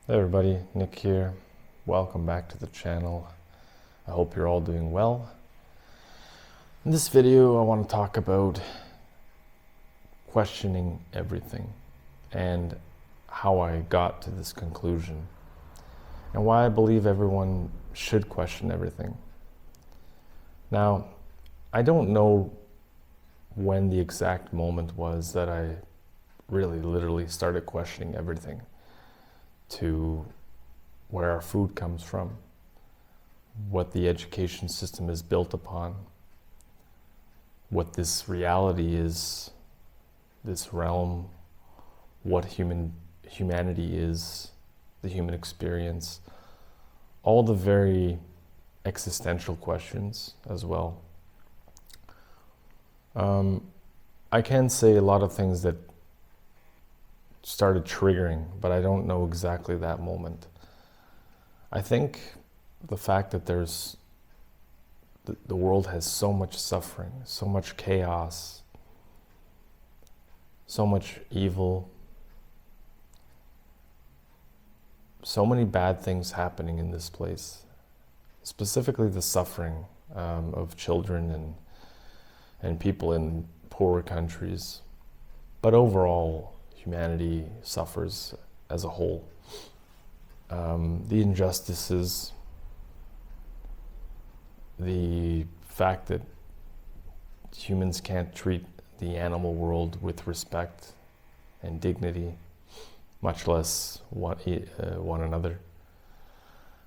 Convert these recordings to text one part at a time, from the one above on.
Hey everybody, Nick here. Welcome back to the channel. I hope you're all doing well. In this video, I want to talk about questioning everything and how I got to this conclusion and why I believe everyone should question everything. Now, I don't know when the exact moment was that I really literally started questioning everything, to where our food comes from, what the education system is built upon, what this reality is, this realm, what humanity is, the human experience, all the very existential questions as well. I can say a lot of things that started triggering, but I don't know exactly that moment. I think the fact that the world has so much suffering, so much chaos, so much evil, so many bad things happening in this place, specifically the suffering of children and people in poorer countries, but overall humanity suffers as a whole. The injustices, the fact that humans can't treat the animal world with respect and dignity, much less one another.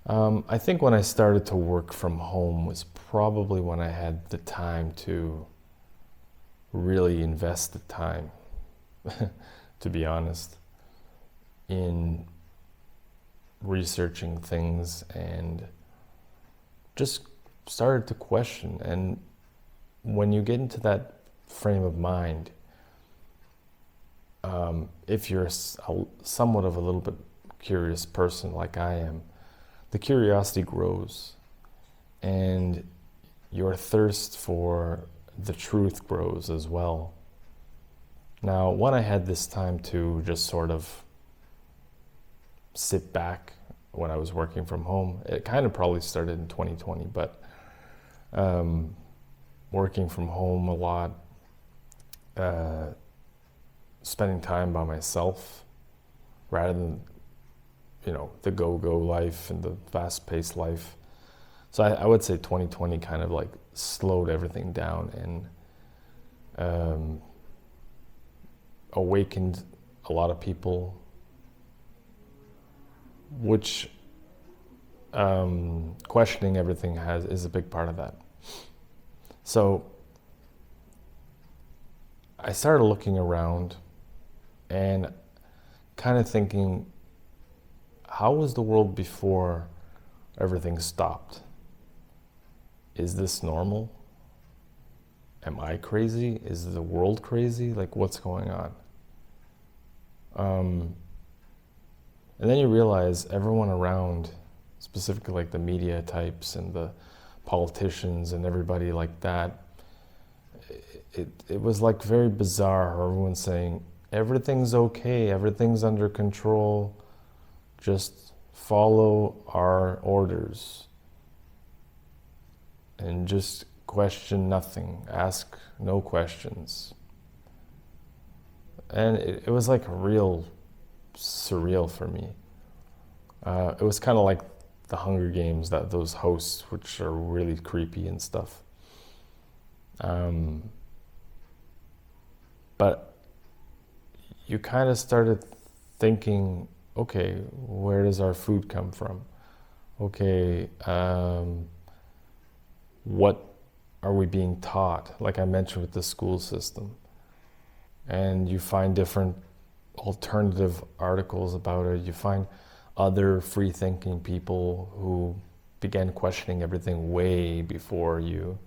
I think when I started to work from home was probably when I had the time to really invest the time, to be honest, in researching things and just started to question. And when you get into that frame of mind, if you're somewhat of a little bit curious person like I am, the curiosity grows and your thirst for the truth grows as well. Now, when I had this time to just sort of sit back when I was working from home, it kind of probably started in 2020, but working from home a lot, spending time by myself rather than, the go-go life and the fast-paced life. So I would say 2020 kind of like slowed everything down and awakened a lot of people, which questioning everything is a big part of that. So I started looking around and kind of thinking, how was the world before everything stopped? Is this normal? Am I crazy? Is the world crazy? Like, what's going on? And then you realize everyone around, specifically like the media types and the politicians and everybody like that, it was like very bizarre. Everyone's saying, everything's okay, everything's under control, just follow our orders and just question nothing, ask no questions. And it was like real surreal for me. It was kind of like the Hunger Games, those hosts, which are really creepy and stuff. But you kind of started thinking, okay, where does our food come from? Okay, what are we being taught? Like I mentioned with the school system. And you find different alternative articles about it. You find other free-thinking people who began questioning everything way before you.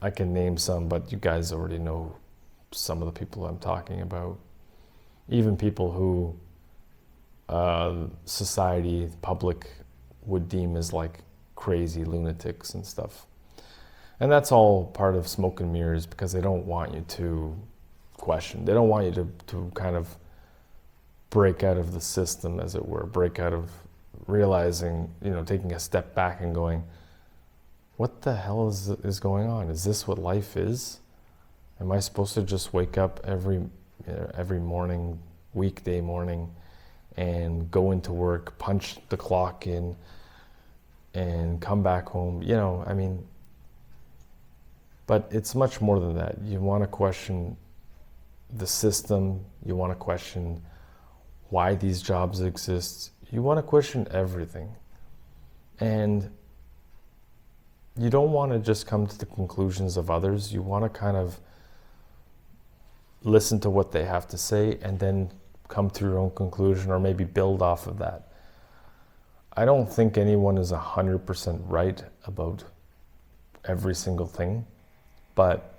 I can name some, but you guys already know some of the people I'm talking about. Even people who society, the public would deem as like crazy lunatics and stuff. And that's all part of smoke and mirrors, because they don't want you to question. They don't want you to kind of break out of the system, as it were, break out of realizing, taking a step back and going, what the hell is going on? Is this what life is? Am I supposed to just wake up every morning, weekday morning, and go into work, punch the clock in, and come back home? But it's much more than that. You want to question the system. You want to question why these jobs exist. You want to question everything. And you don't want to just come to the conclusions of others. You want to kind of listen to what they have to say and then come to your own conclusion, or maybe build off of that. I don't think anyone is 100% right about every single thing, but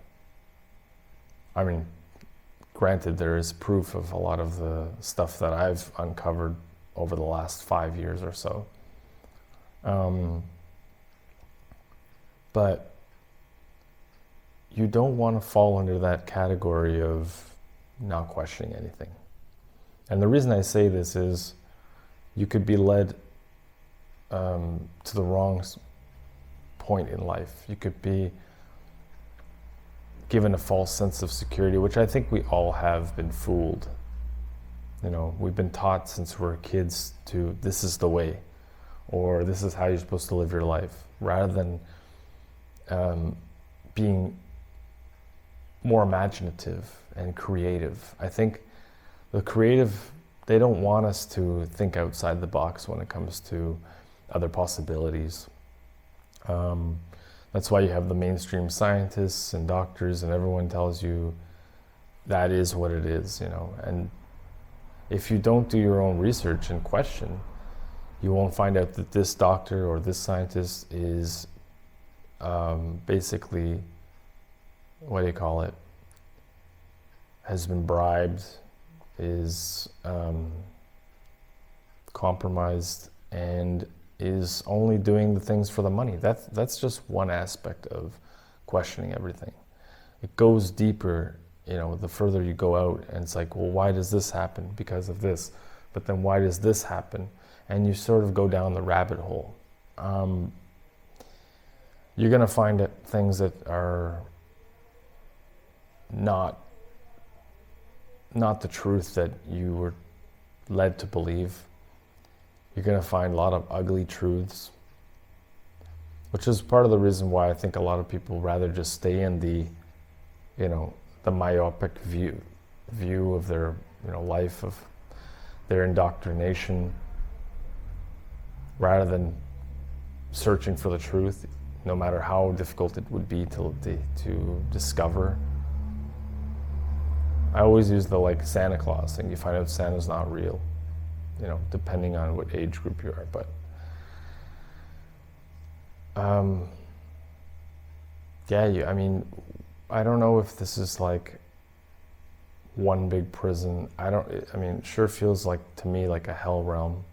granted, there is proof of a lot of the stuff that I've uncovered over the last 5 years or so. But you don't want to fall into that category of not questioning anything. And the reason I say this is you could be led to the wrong point in life. You could be given a false sense of security, which I think we all have been fooled. We've been taught since we're kids to, this is the way, or this is how you're supposed to live your life, rather than being more imaginative and creative. I think the creative, they don't want us to think outside the box when it comes to other possibilities. That's why you have the mainstream scientists and doctors, and everyone tells you that is what it is, and if you don't do your own research and question, you won't find out that this doctor or this scientist is basically, has been bribed, is compromised, and is only doing the things for the money. That's just one aspect of questioning everything. It goes deeper, the further you go out, and it's like, well, why does this happen? Because of this. But then why does this happen? And you sort of go down the rabbit hole. You're going to find things that are not the truth that you were led to believe. You're going to find a lot of ugly truths, which is part of the reason why I think a lot of people rather just stay in the myopic view of their, life, of their indoctrination, rather than searching for the truth, no matter how difficult it would be to discover. I always use the Santa Claus thing. You find out Santa's not real, depending on what age group you are. But I don't know if this is one big prison. It sure feels to me like a hell realm.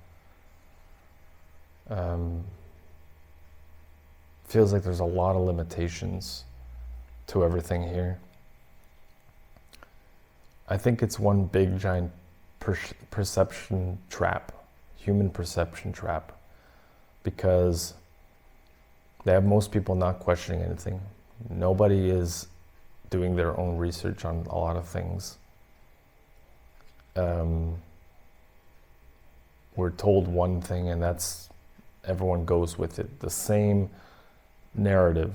Feels like there's a lot of limitations to everything here. I think it's one big giant perception trap, human perception trap, because they have most people not questioning anything. Nobody is doing their own research on a lot of things. We're told one thing, and everyone goes with it. The same narrative.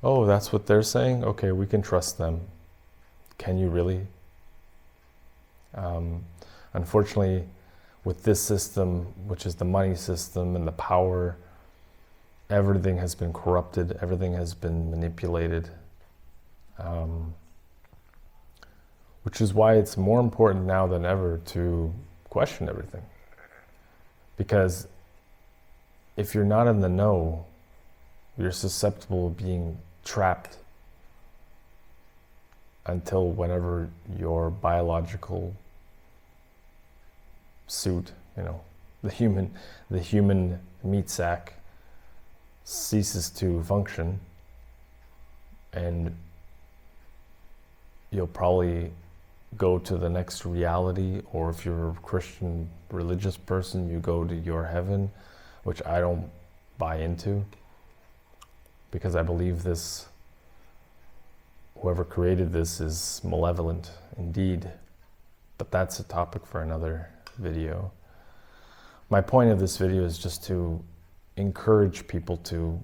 Oh, that's what they're saying? Okay, we can trust them. Can you really? Unfortunately, with this system, which is the money system and the power, everything has been corrupted, everything has been manipulated, which is why it's more important now than ever to question everything. Because if you're not in the know, you're susceptible of being trapped until whenever your biological suit, the human meat sack ceases to function, and you'll probably go to the next reality, or if you're a Christian religious person, you go to your heaven, which I don't buy into, because I believe this, whoever created this is malevolent indeed. But that's a topic for another video. My point of this video is just to encourage people to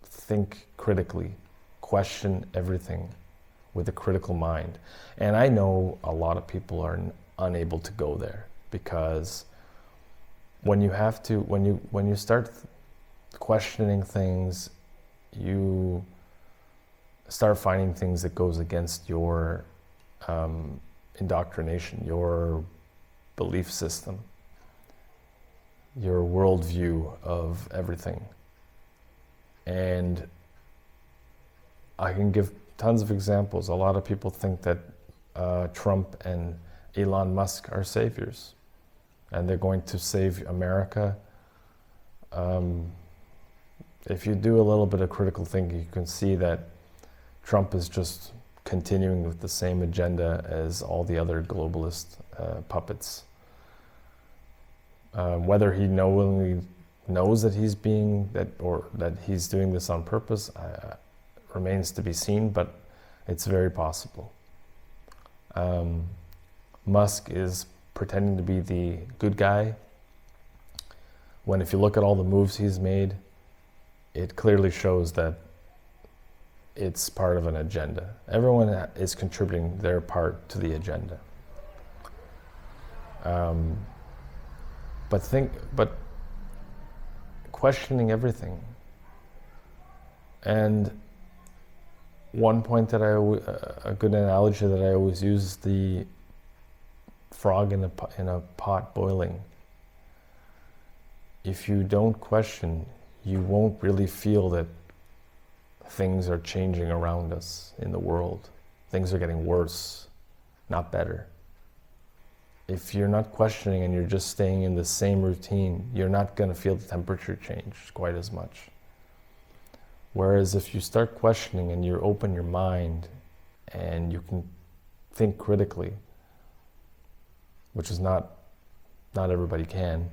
think critically, question everything with a critical mind. And I know a lot of people are unable to go there, because when you have to, when you start questioning things, you start finding things that goes against your indoctrination, your belief system, your worldview of everything. And I can give tons of examples. A lot of people think that Trump and Elon Musk are saviors, and they're going to save America. If you do a little bit of critical thinking, you can see that Trump is just continuing with the same agenda as all the other globalist puppets. Whether he knowingly knows that he's being that he's doing this on purpose remains to be seen, but it's very possible. Musk is pretending to be the good guy, when if you look at all the moves he's made, it clearly shows that it's part of an agenda. Everyone is contributing their part to the agenda. But questioning everything. And one point that a good analogy that I always use is the frog in a pot boiling. If you don't question, you won't really feel that things are changing around us in the world. Things are getting worse, not better. If you're not questioning and you're just staying in the same routine, you're not going to feel the temperature change quite as much. Whereas if you start questioning and you open your mind and you can think critically, which is not everybody can,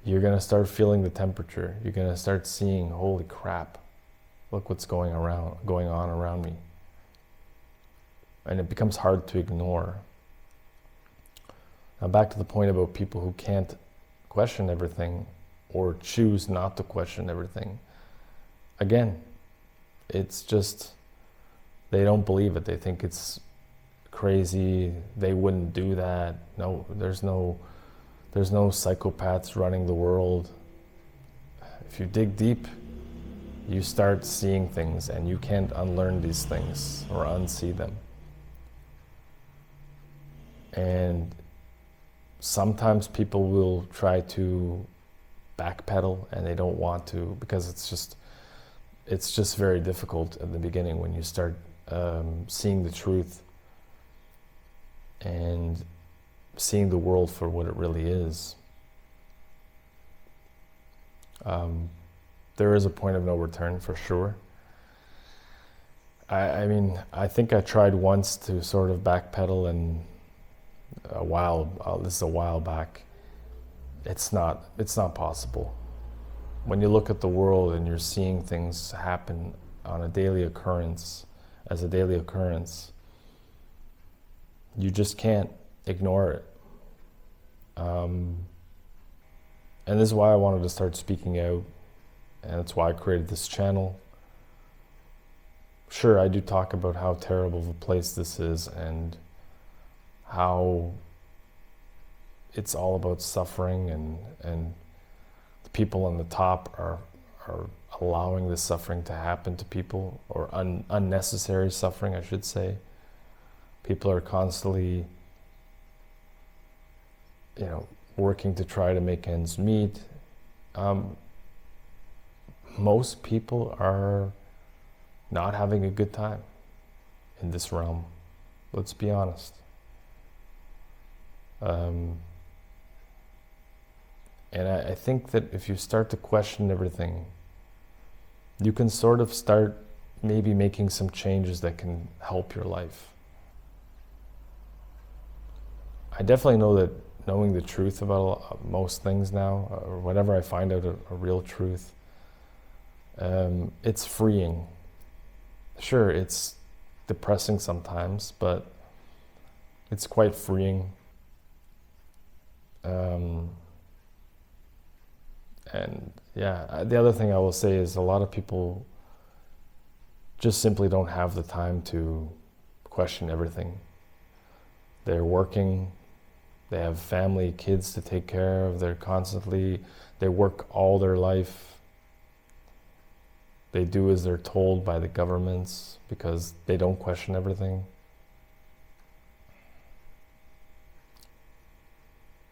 you're going to start feeling the temperature. You're going to start seeing, holy crap, look what's going on around me. And it becomes hard to ignore. Now back to the point about people who can't question everything or choose not to question everything. Again, it's just, they don't believe it. They think it's crazy. They wouldn't do that. No, there's no psychopaths running the world. If you dig deep, you start seeing things, and you can't unlearn these things or unsee them. And sometimes people will try to backpedal, and they don't want to, because it's just very difficult at the beginning when you start seeing the truth and seeing the world for what it really is. There is a point of no return for sure. I mean, I think I tried once to sort of backpedal, and this is a while back. It's not possible. When you look at the world and you're seeing things happen on a daily occurrence, you just can't ignore it. And this is why I wanted to start speaking out, and that's why I created this channel. Sure, I do talk about how terrible of a place this is, and how it's all about suffering, and the people on the top are allowing this suffering to happen to people, or unnecessary suffering, I should say. People are constantly, working to try to make ends meet. Most people are not having a good time in this realm. Let's be honest. And I think that if you start to question everything, you can sort of start maybe making some changes that can help your life. I definitely know that knowing the truth about most things now, or whenever I find out a real truth, it's freeing. Sure, it's depressing sometimes, but it's quite freeing. And yeah, the other thing I will say is a lot of people just simply don't have the time to question everything. They're working, they have family, kids to take care of, they work all their life. They do as they're told by the governments because they don't question everything.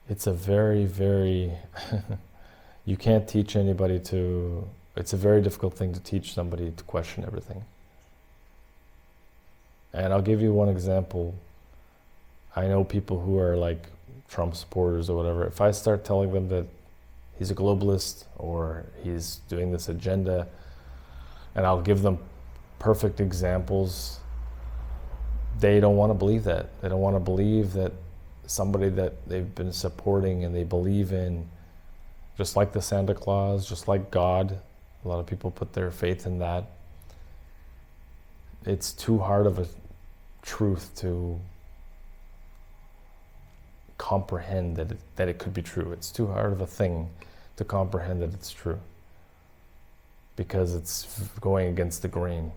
It's a very, very, you can't teach anybody to, it's a very difficult thing to teach somebody to question everything. And I'll give you one example. I know people who are like Trump supporters or whatever. If I start telling them that he's a globalist or he's doing this agenda, and I'll give them perfect examples, they don't want to believe that. They don't want to believe that somebody that they've been supporting and they believe in, just like the Santa Claus, just like God, a lot of people put their faith in that. It's too hard of a truth to comprehend that it could be true. It's too hard of a thing to comprehend that it's true, because it's going against the grain.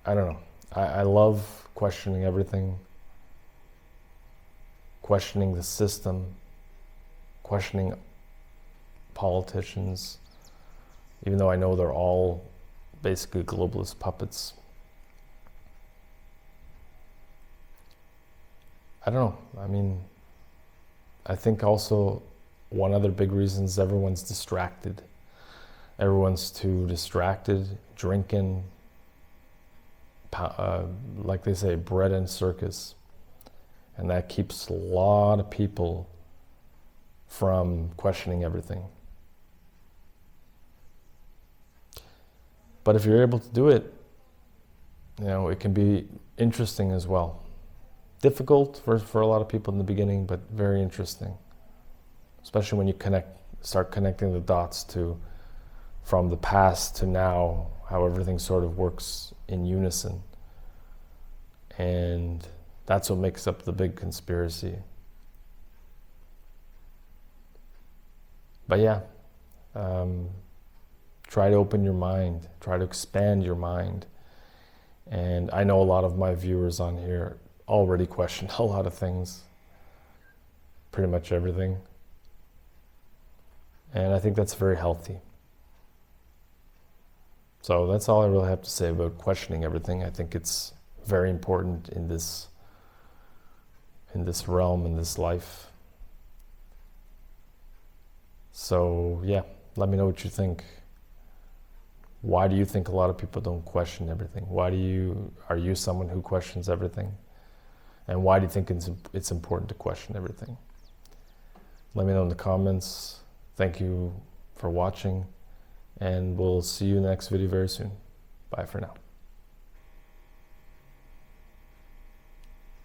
I don't know. I love questioning everything, questioning the system, questioning politicians, even though I know they're all basically globalist puppets. I don't know. I mean, I think also one other big reason is everyone's distracted. Everyone's too distracted, drinking, like they say, bread and circus. And that keeps a lot of people from questioning everything. But if you're able to do it, it can be interesting as well. Difficult for a lot of people in the beginning, but very interesting. Especially when you start connecting the dots from the past to now, how everything sort of works in unison. And that's what makes up the big conspiracy. But yeah, try to open your mind, try to expand your mind. And I know a lot of my viewers on here already questioned a lot of things, pretty much everything. And I think that's very healthy. So that's all I really have to say about questioning everything. I think it's very important in this realm, in this life. So yeah, let me know what you think. Why do you think a lot of people don't question everything? Are you someone who questions everything? And why do you think it's important to question everything? Let me know in the comments. Thank you for watching, and we'll see you in the next video very soon. Bye for now.